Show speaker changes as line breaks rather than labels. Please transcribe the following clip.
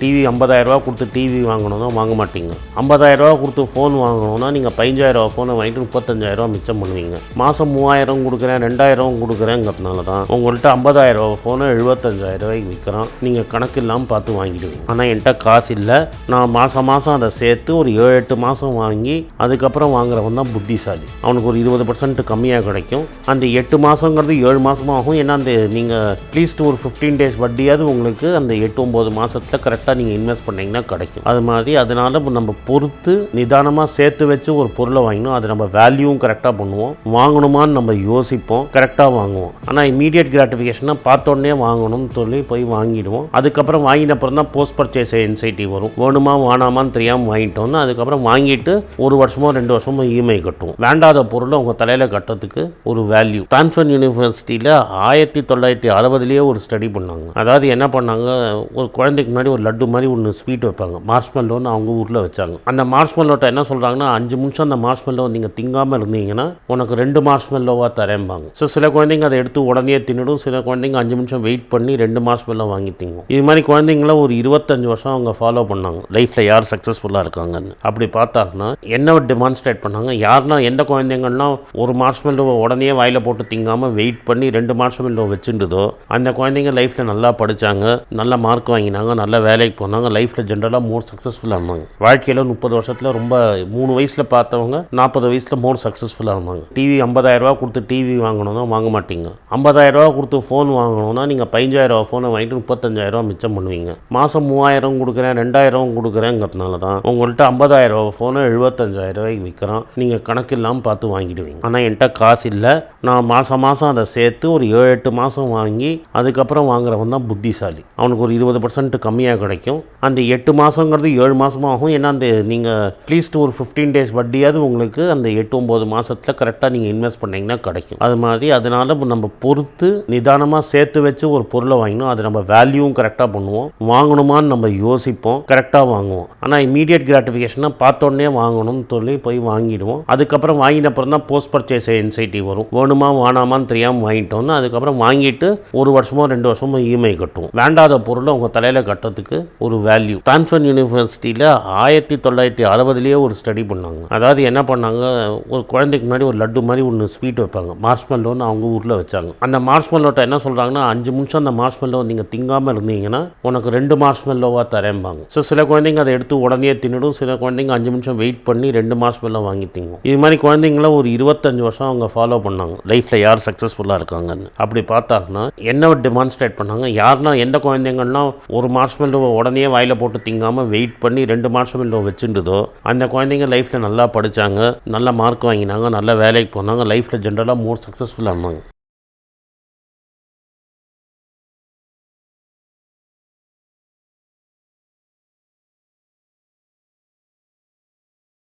TV 50,000 ரூபா கொடுத்து TV வாங்கணும்னா வாங்க மாட்டீங்க. 50,000 ரூபா கொடுத்து ஃபோன் வாங்கணும்னா நீங்கள் 15,000 ரூபா ஃபோனை வாங்கிட்டு 35,000 ரூபா மிச்சம் பண்ணுவீங்க. மாதம் 3,000 கொடுக்குறேன் 2,000 கொடுக்குறேங்கிறதுனால தான் உங்கள்கிட்ட 50,000 ரூபா ஃபோனை 75,000 ரூபாய்க்கு விற்கிறான். நீங்கள் கணக்கு இல்லாமல் பார்த்து வாங்கிடுவீங்க. ஆனால் என்கிட்ட காசு இல்லை, நான் மாதம் அதை சேர்த்து ஒரு 7-8 மாதம் வாங்கி அதுக்கப்புறம் வாங்குறவன் தான் புத்திசாலி. அவனுக்கு ஒரு 20% கம்மியாக கிடைக்கும். அந்த 8 மாதங்கிறது 7 மாதமாகும். ஏன்னா அந்த நீங்கள் அட்லீஸ்ட் ஒரு 15 days வட்டியாவது உங்களுக்கு அந்த 8-9 மாதத்தில் கரெக்டாக நீங்கள் இன்வெஸ்ட் பண்ணிங்கன்னா கிடைக்கும். அது மாதிரி அதனால் நம்ம பொறுத்து நிதானமாக சேர்த்து வச்சு ஒரு பொருளை வாங்கணும். அது நம்ம வேல்யூவும் கரெக்டாக பண்ணுவோம். வாங்கணுமான்னு நம்ம யோசிப்போம், கரெக்டாக வாங்குவோம். ஆனால் இமீடியட் கிராட்டிஃபிகேஷனாக பார்த்தோன்னே வாங்கணும்னு சொல்லி போய் வாங்கிடுவோம். அதுக்கப்புறம் வாங்கினப்புறம் தான் போஸ்ட் பர்ச்சேஸ் என்சைட்டி வரும். வேணுமா வேணாமான்னு தெரியாமல் வாங்கிட்டோம்னா அதுக்கப்புறம் வாங்கிட்டு 1 வருஷமோ 2 வருஷமோ இஎம்ஐ கட்டுவோம். வேண்டாத பொருளை உங்கள் தலையில் கட்டுறதுக்கு ஒரு வேல்யூ. ஸ்டான்ஃபோர்ட் யூனிவர்சிட்டியில் 1960 ஒரு ஸ்டடி பண்ணாங்க. அதாவது என்ன பண்ணாங்க, ஒரு குழந்தைக்கு முன்னாடி ஒரு லட்டு மாதிரி ஒன்று ஸ்வீட் வைப்பாங்க, மார்ஷ்மெல்லோன்னு அவங்க ஊரில் வச்சாங்க. அந்த மார்ஷ்மெல்லோட்ட என்ன சொல்கிறாங்கன்னா 5 நிமிஷம் அந்த மார்ஷ்மெல்லோ நீங்கள் திங்காமல் இருந்தீங்கன்னா உனக்கு 2 மார்ஷ்மெல்லோவாக தரேம்பாங்க. ஸோ சில குழந்தைங்க அதை எடுத்து உடனே தின்னுடும், சில குழந்தைங்க 5 நிமிஷம் வெயிட் பண்ணி 2 மார்ஷ்மெல்லோ வாங்கி திங்கும். இது மாதிரி குழந்தைங்கள ஒரு 25 வருஷம் அவங்க ஃபாலோ பண்ணாங்க, லைஃப்பில் யார் சக்ஸஸ்ஃபுல்லாக இருக்காங்கன்னு. அப்படி பார்த்தாங்கன்னா என்ன டெமான்ஸ்ட்ரேட் பண்ணாங்க, யாருன்னா எந்த குழந்தைங்கன்னா ஒரு மார்ஷ்மெல்லோவை உடனே வாயில் போட்டு திங்காமல் வெயிட் பண்ணி 2 மார்ஷ்மெல்லோ வச்சுட்டுதோ அந்த குழந்தைங்க லைஃப்பில் நல்லா படித்தாங்க, நல்ல மார்க் வாங்கினாங்க, நல்ல வேலைக்கு போனாங்க, லைஃப்பில் ஜென்ரலாக மோர் சக்ஸஸ்ஃபுல்லாக இருந்தாங்க. வாழ்க்கையில் 30 வருஷத்தில் ரொம்ப 3 வயசில் பார்த்தவங்க 40 வயசில் மோர் சக்ஸஸ்ஃபுல்லாக இருந்தாங்க. டிவி 50,000 ரூபா கொடுத்து டிவி வாங்கணும்னா வாங்க மாட்டீங்க. 50,000 ரூபா கொடுத்து ஃபோன் வாங்கணும்னா நீங்கள் 15,000 ரூபா ஃபோனை வாங்கிட்டு 35,000 ரூபா மிச்சம் பண்ணுவீங்க. மாதம் 3,000 கொடுக்குறேன் 2,000 கொடுக்குறேங்கிறதுனால தான் உங்கள்கிட்ட 50,000 ரூபா ஃபோனை 75,000 ரூபாய்க்கு விற்கிறான். நீங்கள் கணக்கு இல்லாமல் பார்த்து வாங்கிடுவீங்க. ஆனால் என்கிட்ட காசு இல்லை, நான் மாதம் அதை சேர்த்து ஒரு 7-8 மாதம் வாங்கி அதுக்கப்புறம் வாங்குறவன் தான் புத்திசாலி. அவனுக்கு ஒரு 20% கம்மியாக கிடைக்கும். அந்த 8 மாதங்கிறது 7 மாதமாகும். ஏன்னா அந்த நீங்கள் அட்லீஸ்ட் ஒரு 15 days வட்டியாவது உங்களுக்கு அந்த 8-9 மாதத்தில் கரெக்டாக நீங்கள் இன்வெஸ்ட் பண்ணிங்கன்னா கிடைக்கும். அது மாதிரி அதனால் நம்ம பொறுத்து நிதானமாக சேர்த்து வச்சு ஒரு பொருளை வாங்கணும். அது நம்ம வேல்யூவும் கரெக்டாக பண்ணுவோம். வாங்கணுமான்னு நம்ம யோசிப்போம், கரெக்டாக வாங்குவோம். ஆனால் இமீடியட் கிராட்டிஃபிகேஷனாக பார்த்தோன்னே வாங்கணும்னு சொல்லி போய் வாங்கிடுவோம். அதுக்கப்புறம் வாங்கினப்புறம் தான் போஸ்ட் பர்ச்சேஸ் என்சைட்டி வரும். வேணுமா வேணாமான்னு தெரியாமல் வாங்கிட்டோம்னா அதுக்கப்புறம் வாங்கிட்டு 1 வருஷமோ 2 வருஷமோ இஎம்ஐ கட்டுவோம். வேண்டாத பொருளை உங்கள் தலையில் கட்டுறதுக்கு ஒரு வேல்யூ. ஸ்டான்ஃபோர்ட் யூனிவர்சிட்டியில் 1960 ஒரு ஸ்டடி பண்ணாங்க. அதாவது என்ன பண்ணாங்க, ஒரு குழந்தைக்கு முன்னாடி ஒரு லட்டு மாதிரி ஒன்று ஸ்வீட் வைப்பாங்க, மார்ஷ்மெல்லோன்னு அவங்க ஊரில் வச்சாங்க. அந்த மார்ஷ்மெல்லோட்ட என்ன சொல்கிறாங்கன்னா 5 நிமிஷம் அந்த மார்ஷ்மெல்லோ நீங்கள் திங்காமல் இருந்தீங்கன்னா உனக்கு 2 மார்ஷ்மெல்லோவாக தரேம்பாங்க. ஸோ சில குழந்தைங்க அதை எடுத்து உடனே தின்னுடும், சில குழந்தைங்க 5 நிமிஷம் வெயிட் பண்ணி 2 மார்ஷ்மெல்லோ வாங்கி திங்கும். இது மாதிரி குழந்தைங்கள ஒரு 25 வருஷம் அவங்க ஃபாலோ பண்ணாங்க, லைஃப்பில் யார் சக்ஸஸ்ஃபுல்லாக இருக்காங்கன்னு. அப்படி பார்த்தாங்கன்னா என்ன டெமான்ஸ்ட்ரேட் பண்ணாங்க, யாருன்னா எந்த குழந்தைங்கன்னா ஒரு மார்ஷ்மெல்லோவை உடனே வாயில் போட்டு திங்காமல் வெயிட் பண்ணி 2 மார்ஷ்மெல்லோ வச்சுட்டுதோ அந்த குழந்தைங்க லைஃப்பில் நல்லா படித்தாங்க, நல்ல மார்க் வாங்கினாங்க, நல்ல வேலைக்கு போனாங்க, லைஃப்பில் ஜென்ரலாக மோர் சக்ஸஸ்ஃபுல்லாக இருந்தாங்க.